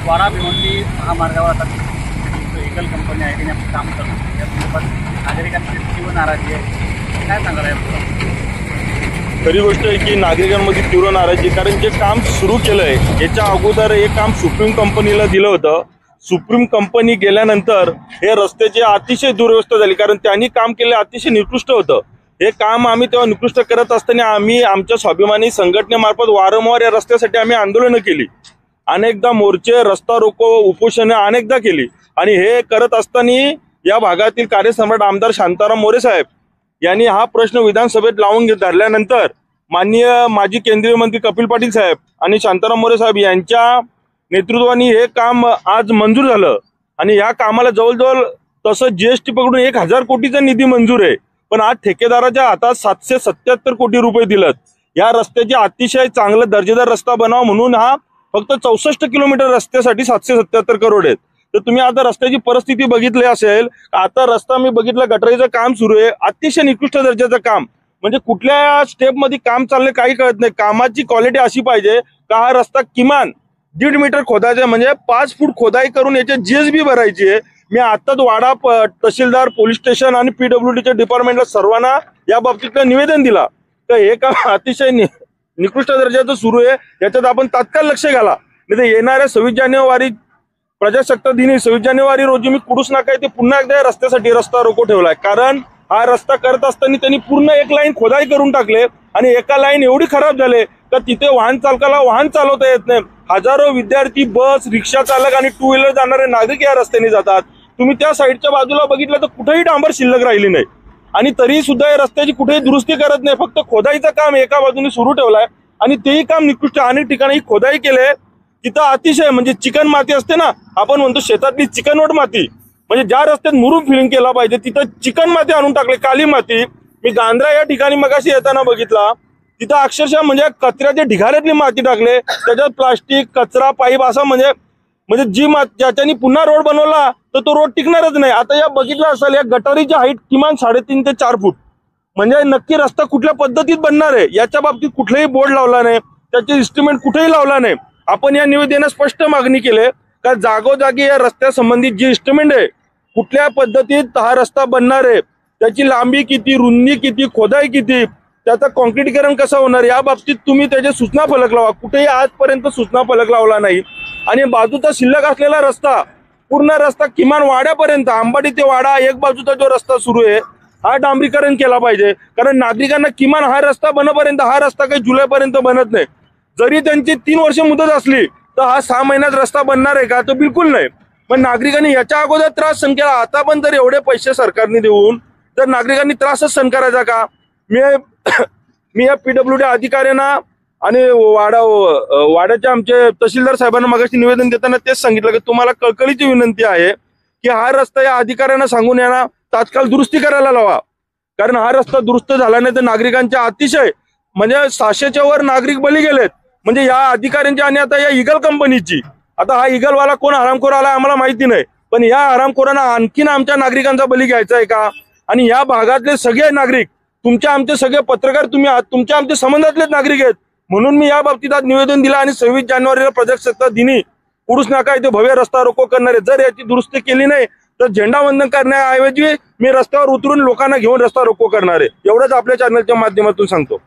वाडा भिवंडी महामार्गावर आता vehicle company आहे, त्यांनी काम करतो यासंदर्भात नागरिकांची तीव्र नाराजी आहे, काय सांगाल याबद्दल? खरी गोष्ट आहे की नागरिकांमध्ये तीव्र नाराजी, कारण जे काम सुरू केलं आहे याच्या अगोदर हे काम सुप्रीम कंपनीला दिलं होतं. सुप्रीम कंपनी गेल्यानंतर हे रस्त्याची अतिशय दुर्व्यवस्था झाली, कारण त्यांनी काम केले अतिशय निकृष्ट होतं. हे काम आम्ही तेव्हा निकृष्ट करत असताना आम्ही आमच्या स्वाभिमानी संघटनेमार्फत वारंवार या रस्त्यासाठी आम्ही आंदोलनं केली, अनेकदा मोर्चे, रस्ता रोको, उपोषणे अनेकदा केली. आणि हे करत असताना या भागातील कार्यसम्राट आमदार शांताराम मोरे साहेब यांनी हा प्रश्न विधानसभेत लावून धरल्यानंतर माननीय माजी केंद्रीय मंत्री कपिल पाटील साहेब आणि शांताराम मोरे साहेब यांच्या नेतृत्वाने हे काम आज मंजूर झालं. आणि या कामाला जवळजवळ तसं जीएसटी पकडून 1000 कोटीचा निधी मंजूर आहे, पण आज ठेकेदाराच्या हातात 777 कोटी रुपये दिलेत. या रस्त्याची अतिशय चांगला दर्जेदार रस्ता बनावा म्हणून हा फक्त 64 किलोमीटर रस्त्यासाठी 777 करोड आहेत. तर तुम्ही आता रस्त्याची परिस्थिती बघितली असेल, आता रस्ता मी बघितला, गटराचं काम सुरू आहे, अतिशय निकृष्ट दर्जाचं काम. म्हणजे कुठल्या स्टेपमध्ये काम चाललंय काही कळत नाही. कामाची क्वालिटी अशी पाहिजे का हा रस्ता किमान 1.5 मीटर खोदायचा, म्हणजे 5 फूट खोदाई करून याची जीएसबी भरायची आहे. मी आताच वाडा तहसीलदार, पोलीस स्टेशन आणि पीडब्ल्यूडीच्या डिपार्टमेंटला सर्वांना या बाबतीतलं निवेदन दिला तर हे काम अतिशय निकृष्ट दर्जाचं सुरू आहे, याच्यात आपण तात्काळ लक्ष घाला. नाही तर येणाऱ्या 26 जानेवारी प्रजासत्ताक दिनी 26 जानेवारी रोजी मी कुडूस नाका येथे पुन्हा एकदा रस्त्यासाठी रस्ता रोको ठेवलाय. कारण हा रस्ता करत असताना त्यांनी पूर्ण एक लाईन खोदाई करून टाकले आणि एका लाईन एवढी खराब झाले का तिथे वाहन चालकाला वाहन चालवता येत नाही. हजारो विद्यार्थी, बस, रिक्षा चालक आणि 2 व्हीलर जाणारे नागरिक या रस्त्याने जातात. तुम्ही त्या साईडच्या बाजूला बघितलं तर कुठेही डांबर शिल्लक राहिली नाही आणि तरी सुद्धा या रस्त्याची कुठेही दुरुस्ती करत नाही. फक्त खोदाईचं काम एका बाजूने सुरू ठेवलाय आणि तेही काम निकृष्ट. अनेक ठिकाणी खोदाई केले तिथं अतिशय म्हणजे चिकन माती असते ना, आपण म्हणतो शेतातली चिकनवट माती, म्हणजे ज्या रस्त्यात मुरुम फिलिंग केला पाहिजे तिथं चिकन माती आणून टाकले, काली माती. मी गांद्रा या ठिकाणी मगाशी येताना बघितला, तिथं अक्षरशः म्हणजे कचऱ्याच्या ढिगाऱ्यातली माती टाकले, त्याच्यात प्लास्टिक, कचरा, पाईप असा म्हणजे जी ज्याच्यानी पुन्हा रोड बनवला तर तो रोड टिकणारच नाही. आता या बघितलं असेल, या गटारीची हाईट किमान 3.5 ते 4 फूट, म्हणजे नक्की रस्ता कुठल्या पद्धतीत बनणार आहे याच्या बाबतीत कुठलाही बोर्ड लावला नाही, त्याचे इन्स्ट्रुमेंट कुठेही लावला नाही. आपण या निवेदनात स्पष्ट मागणी केली का जागोजागी या रस्त्यासंबंधित जी इन्स्ट्रुमेंट आहे, कुठल्या पद्धतीत हा रस्ता बनणार आहे, त्याची लांबी किती, रुंदी किती, खोदाई किती, त्याचं कॉन्क्रीटीकरण कसं होणार या बाबतीत तुम्ही त्याचे सूचना फलक लावा. कुठेही आजपर्यंत सूचना फलक लावला नाही. आणि बाजूचा शिल्लक असलेला रस्ता, पूर्ण रस्ता किमान वाड्यापर्यंत, अंबाडी ते वाडा एक बाजूचा जो रस्ता सुरू आहे हा डांबरीकरण केला पाहिजे. कारण नागरिकांना किमान हा रस्ता बनपर्यंत, हा रस्ता काही जुलैपर्यंत बनत नाही. जरी त्यांची 3 वर्ष मुदत असली तर हा 6 महिन्यात रस्ता बनणार आहे का? तर बिलकुल नाही. पण नागरिकांनी याच्या अगोदर त्रास सहन केला, आता पण जर एवढे पैसे सरकारने देऊन तर नागरिकांनी त्रासच सहन करायचा का? मी या पीडब्ल्यूडी अधिकाऱ्यांना आणि वाड्याच्या आमचे तहसीलदार साहेबांना मगाशी निवेदन देताना तेच सांगितलं की तुम्हाला कळकळीची विनंती आहे की हा रस्ता या अधिकाऱ्यांना सांगून यांना तात्काळ दुरुस्ती करायला लावा. कारण हा रस्ता दुरुस्त झाला नाही तर नागरिकांच्या अतिशय म्हणजे 600च्या वर नागरिक बली गेलेत. म्हणजे या अधिकाऱ्यांच्या आणि आता या इगल कंपनीची, आता हा इगलवाला कोण हरामखोर आला आम्हाला माहिती नाही, पण या हरामखोरांना आणखीन आमच्या नागरिकांचा बली घ्यायचा आहे का? आणि या भागातले सगळे नागरिक, तुमच्या आमचे सगळे पत्रकार तुम्ही आहात, तुमच्या आमच्या संबंधातलेच नागरिक आहेत. म्हणून मी या बाबतीत आज निवेदन दिलं आणि 26 जानेवारीला प्रजासत्ताक दिनी कुडूस नाका इथे भव्य रस्ता रोको करणार आहे. जर याची दुरुस्ती केली नाही तर झेंडावंदन करण्याऐवजी मी रस्त्यावर उतरून लोकांना घेऊन रस्ता रोको करणार आहे. एवढंच आपल्या चॅनलच्या माध्यमातून सांगतो.